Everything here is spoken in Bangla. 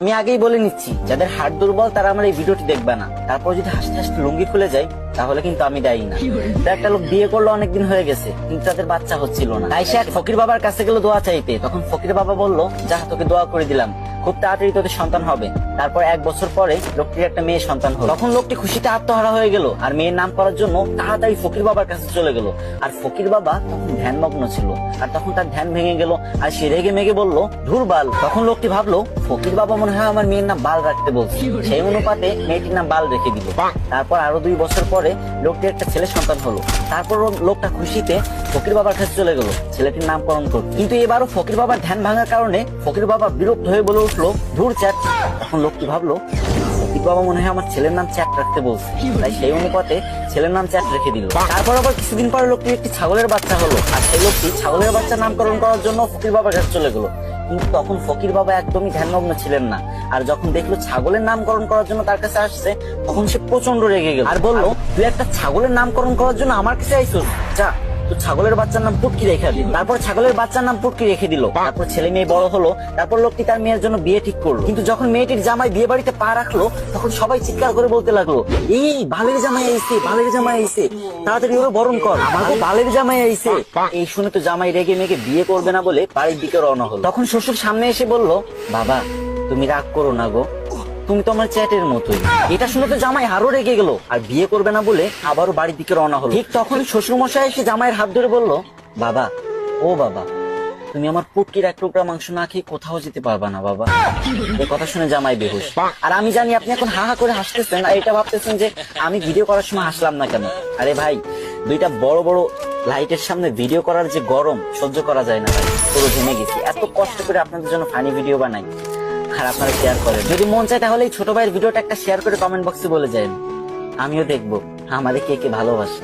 আমি আগেই বলে নিচ্ছি, যাদের হাড় দুর্বল তারা আমার এই ভিডিওটি দেখবে না। তারপর যদি হাসতে হাসতে লুঙ্গি খুলে যায় তাহলে কিন্তু আমি দায়ী না। তো একটা লোক বিয়ে করলো, অনেকদিন হয়ে গেছে, কিন্তু তাদের বাচ্চা হচ্ছিল না। তাই সে এক ফকির বাবার কাছে গেল দোয়া চাইতে। তখন ফকির বাবা বলল, যা তোকে দোয়া করে দিলাম, খুব তাড়াতাড়ি তোদের সন্তান হবে। তারপর 1 বছর পরে লোকটির একটা মেয়ে সন্তান হলো। তখন লোকটি খুশিতে আত্মহারা হয়ে গেল আর মেয়ের নাম করার জন্য তাড়াতাড়ি ফকির বাবার কাছে চলে গেল। আর ফকির বাবা তখন ধ্যানমগ্ন ছিল, আর তখন তার ধ্যান ভেঙে গেল আর সে রেগে মেগে বলল, ধুর বাল। তখন লোকটি ভাবলো, ফকির বাবা মনে হয় আমার মেয়ের নাম বাল রাখতে বলছে। সেই অনুপাতে মেয়েটির নাম বাল রেখে দিল। তারপর আরো 2 বছর পরে লোকটির একটা ছেলে সন্তান হলো। তারপর লোকটা খুশিতে ফকির বাবার কাছে চলে গেল ছেলেটির নামকরণ করতে। কিন্তু এবারও ফকির বাবার ধ্যান ভাঙার কারণে ফকির বাবা বিরক্ত হয়ে বলে উঠলো, ধুর চ্যাট। তখন লোকটি ভাবলো, ফকির বাবা মনে হয় আমার ছেলের নাম চ্যাট রাখতে বলছে, তাই সেই অনুপাতে ছেলের নাম চ্যাট রেখে দিল। তারপর আবার কিছুদিন পরে লোকটির একটি ছাগলের বাচ্চা হলো, আর সেই লোকটি ছাগলের বাচ্চা নামকরণ করার জন্য ফকির বাবার কাছে চলে গেল। কিন্তু তখন ফকির বাবা একদমই ধ্যানমগ্ন ছিলেন না, আর যখন দেখলো ছাগলের নামকরণ করার জন্য তার কাছে আসছে, তখন সে প্রচন্ড রেগে গেল আর বলল, তুই একটা ছাগলের নামকরণ করার জন্য আমার কাছে আইছিস, যা তো ছাগলের বাচ্চার নাম পুটকি রেখে দিল। তারপর ছাগলের বাচ্চার নাম পুটকি রেখে দিল। তারপর ছেলে মেয়ে বড় হলো। তারপর লোকটি তার মেয়ের জন্য বিয়ে ঠিক করলো। কিন্তু যখন মেয়েটির জামাই বিয়ে বাড়িতে পা রাখলো, তখন সবাই চিৎকার করে বলতে লাগলো, এই বালের জামাই আইছে, বালের জামাই আইছে, তাড়াতাড়ি ওরা বরণ কর, আমাকে বালের জামাই আইছে। এই শুনে তো জামাই রেগে মেগে বিয়ে করবে না বলে বাড়ির দিকে রওনা হলো। তখন শ্বশুর সামনে এসে বলল, বাবা তুমি রাগ করো না গো, তুমি তো আমার চ্যাটের মতোই। এটা শুনে তো জামাই আরো রেগে গেল আর বিয়ে করবে না বলে আবারও বাড়ির দিকে রওনা হলো। ঠিক তখন শ্বশুর মশাই এসে জামাইয়ের হাত ধরে বলল, বাবা ও বাবা, তুমি আমার পুটকির 1 টুকরা মাংস না খেয়ে কোথাও যেতে পারবা না বাবা। এই কথা শুনে জামাই বেহুশ। আর আমি জানি আপনি এখন হা হা করে হাসতেছেন আর এটা ভাবতেছেন যে আমি ভিডিও করার সময় হাসলাম না কেন। আরে ভাই, 2টা বড় বড় লাইটের সামনে ভিডিও করার যে গরম সহ্য করা যায় না ভাই, পুরো ঘেমে গেছি। এত কষ্ট করে আপনাদের জন্য ফানি ভিডিও বানাই আর আপনারা শেয়ার করেন। যদি মন চায় তাহলে এই ছোট ভাইয়ের ভিডিওটা একটা শেয়ার করে কমেন্ট বক্সে বলে যান, আমিও দেখবো আমাদের কে কে ভালোবাসে।